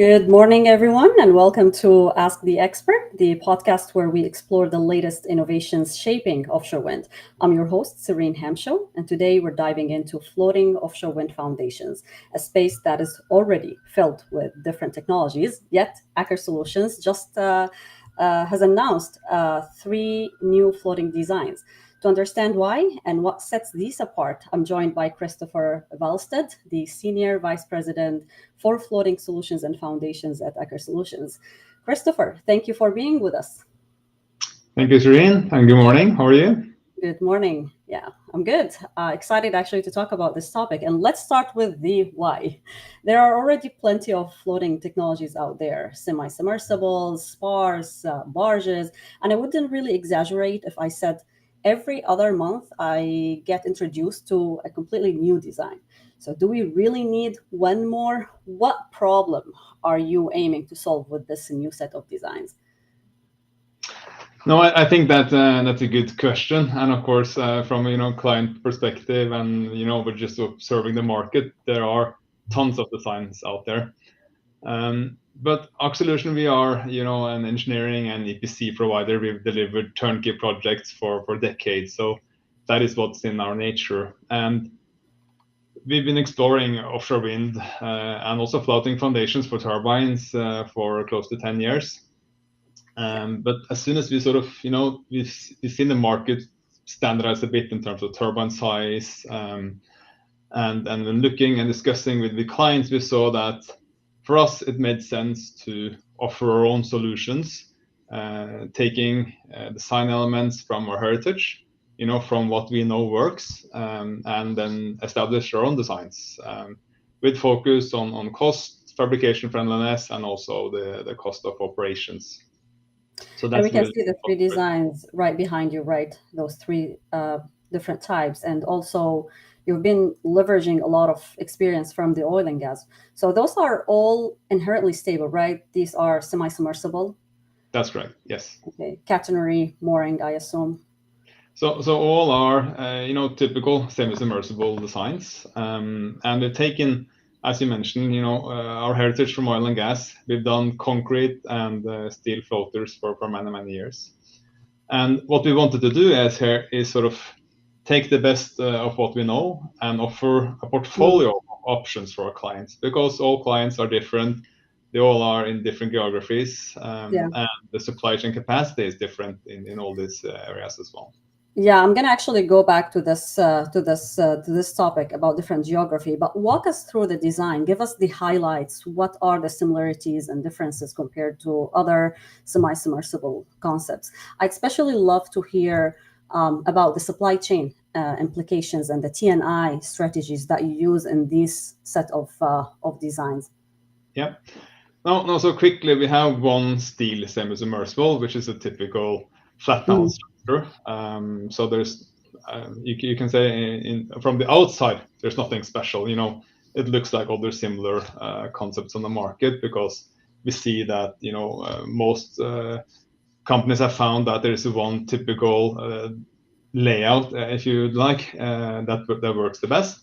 Good morning, everyone, and welcome to Ask the Expert, the podcast where we explore the latest innovations shaping offshore wind. I'm your host, 𝗘𝗍𝗿𝗄𝗃, and today we're diving into floating offshore wind foundations, a space that is already filled with different technologies. Yet, Aker Solutions just has announced three new floating designs. To understand why and what sets these apart, I'm joined by Christoffer Valstad, the Senior Vice President for Floating Solutions and Foundations at Aker Solutions. Christoffer, thank you for being with us. Thank you, 𝗘𝗍𝗿𝗄𝗃, and good morning. How are you? Good morning. Yeah, I'm good. Excited actually to talk about this topic. And let's start with the why. There are already plenty of floating technologies out there, semi-submersibles, spars, barges, and I wouldn't really exaggerate if I said every other month I get introduced to a completely new design. So do we really need one more? What problem are you aiming to solve with this new set of designs? No, I think that's a good question, and of course, from client perspective, and we're just observing the market. There are tons of designs out there, but Aker Solutions, we are an engineering and EPC provider. We've delivered turnkey projects for decades, so that is what's in our nature. And we've been exploring offshore wind and also floating foundations for turbines for close to 10 years. But as soon as we we've seen the market standardize a bit in terms of turbine size, and when looking and discussing with the clients, we saw that for us it made sense to offer our own solutions, taking design elements from our heritage, from what we know works, and then establish our own designs with focus on cost, fabrication friendliness, and also the cost of operations. So that's, and we can see the three designs right behind you, right? Those three different types. And also you've been leveraging a lot of experience from the oil and gas. So those are all inherently stable, right? These are semi-submersible. That's correct, yes. Okay, catenary mooring, I assume. So all are, typical semi-submersible designs. And they've taken, as you mentioned, our heritage from oil and gas. We've done concrete and steel floaters for many years. And what we wanted to do is sort of take the best of what we know and offer a portfolio of options for our clients, because all clients are different. They all are in different geographies, and the supply chain capacity is different in all these areas as well. Yeah, I'm going to actually go back to this topic about different geography, but walk us through the design. Give us the highlights. What are the similarities and differences compared to other semi-submersible concepts? I'd especially love to hear about the supply chain implications and the T&I strategies that you use in this set of designs. Yeah. No. So quickly, we have one steel semi-submersible, which is a typical flat down structure. So there's, you can say from the outside, there's nothing special. It looks like other similar concepts on the market, because we see that most companies have found that there is one typical layout, if you like, that works the best.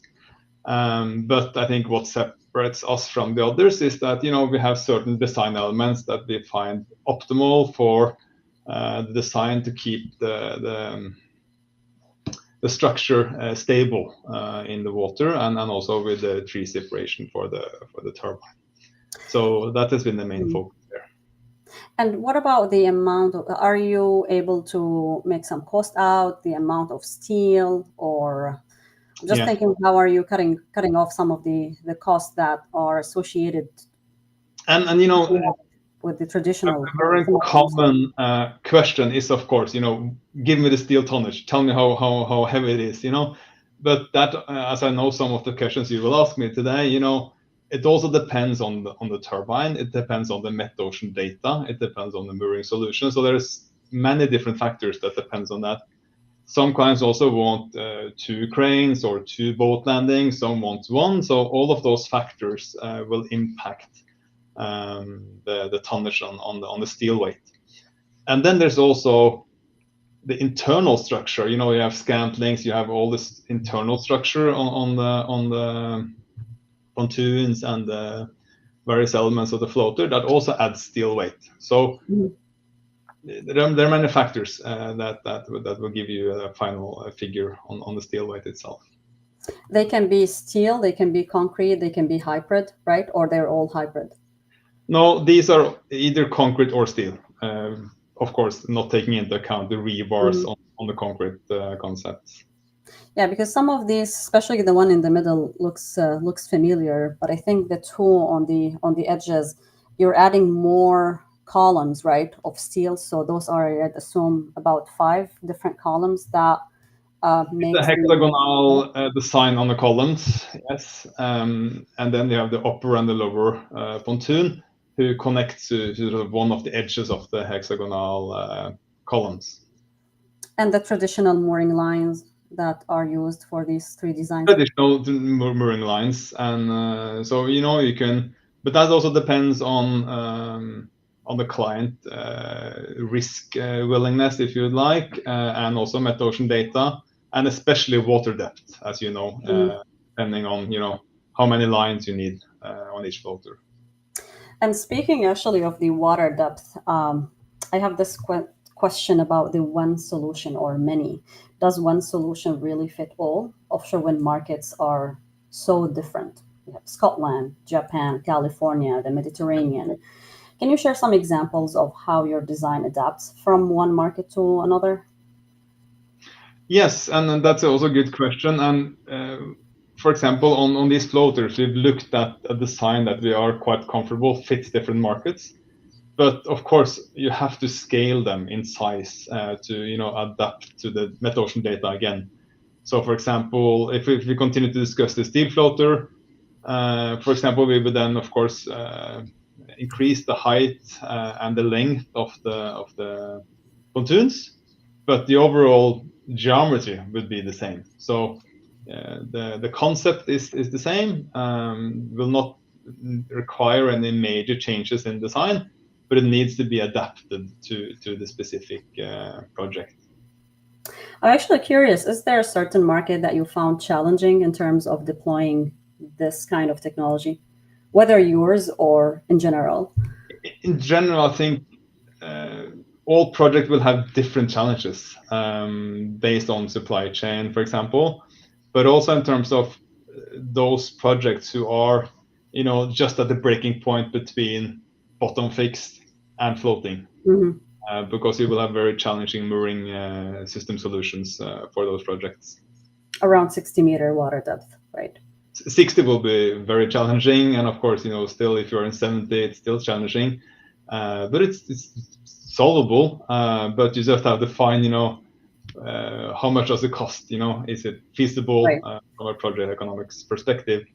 But I think what separates us from the others is that we have certain design elements that we find optimal for the design to keep the structure stable in the water, and also with the tree separation for the turbine. So that has been the main focus there. And what about the amount of, are you able to make some cost out, the amount of steel, or I'm just thinking, how are you cutting off some of the costs that are associated with the traditional? A very common question is, of course, give me the steel tonnage, tell me how heavy it is, But that, as I know some of the questions you will ask me today, it also depends on the turbine. It depends on the met-ocean data. It depends on the mooring solution. So there's many different factors that depends on that. Some clients also want 2 cranes or 2 boat landings. Some want 1. So all of those factors will impact the tonnage on the steel weight. And then there's also the internal structure. You have scantlings, you have all this internal structure on the pontoons and various elements of the floater that also adds steel weight. So there are many factors that will give you a final figure on the steel weight itself. They can be steel, they can be concrete, they can be hybrid, right? Or they're all hybrid? No, these are either concrete or steel. Of course, not taking into account the rebars on the concrete concepts. Yeah, because some of these, especially the one in the middle, looks familiar, but I think the two on the edges, you're adding more columns, right, of steel. So those are, I'd assume, about 5 different columns that makes the hexagonal design on the columns, yes, and then you have the upper and the lower pontoon who connect to one of the edges of the hexagonal columns. And the traditional mooring lines that are used for these 3 designs. Traditional mooring lines, and so you can, but that also depends on the client risk willingness, if you would like, and also metocean data, and especially water depth, as you know, depending on how many lines you need on each floater. And speaking actually of the water depth, I have this question about the one solution or many. Does one solution really fit all? Offshore wind markets are so different. We have Scotland, Japan, California, the Mediterranean. Can you share some examples of how your design adapts from one market to another? Yes, and that's also a good question. And for example, on these floaters, we've looked at a design that we are quite comfortable fits different markets. But of course, you have to scale them in size to adapt to the metocean data again. So, for example, if we continue to discuss the steel floater, for example, we would then, of course, increase the height and the length of the pontoons, but the overall geometry would be the same. So the concept is the same, will not require any major changes in design, but it needs to be adapted to the specific project. I'm actually curious, is there a certain market that you found challenging in terms of deploying this kind of technology, whether yours or in general? In general, I think all projects will have different challenges based on supply chain, for example, but also in terms of those projects who are, just at the breaking point between bottom fixed and floating, because you will have very challenging mooring system solutions for those projects. Around 60-meter water depth, right? 60 will be very challenging, and of course, still if you're in 70, it's still challenging, but it's solvable. But you just have to find, how much does it cost? Is it feasible from a project economics perspective?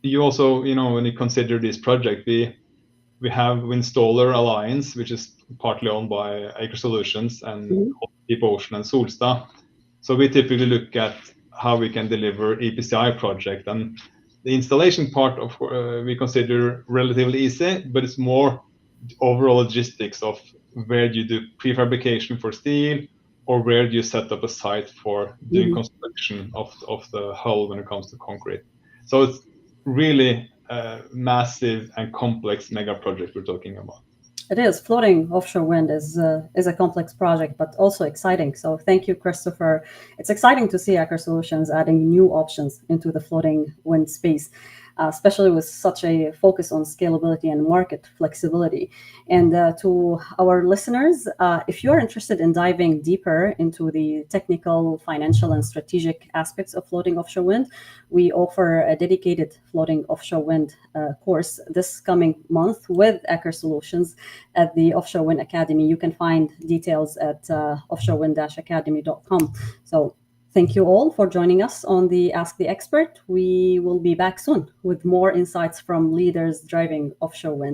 You also, when you consider this project, we have Windstaller Alliance, which is partly owned by Aker Solutions and 𝗘𝗍𝗿𝗁 and Solstad. So we typically look at how we can deliver EPCI project, and the installation part of we consider relatively easy, but it's more overall logistics of where do you do prefabrication for steel, or where do you set up a site for doing construction of the hull when it comes to concrete. So it's really a massive and complex mega project we're talking about. It is. Floating offshore wind is a complex project, but also exciting. So thank you, Christoffer. It's exciting to see Aker Solutions adding new options into the floating wind space, especially with such a focus on scalability and market flexibility. And to our listeners, if you're interested in diving deeper into the technical, financial, and strategic aspects of floating offshore wind, we offer a dedicated floating offshore wind course this coming month with Aker Solutions at the Offshore Wind Academy. You can find details at offshorewind-academy.com. So thank you all for joining us on the Ask the Expert. We will be back soon with more insights from leaders driving offshore wind.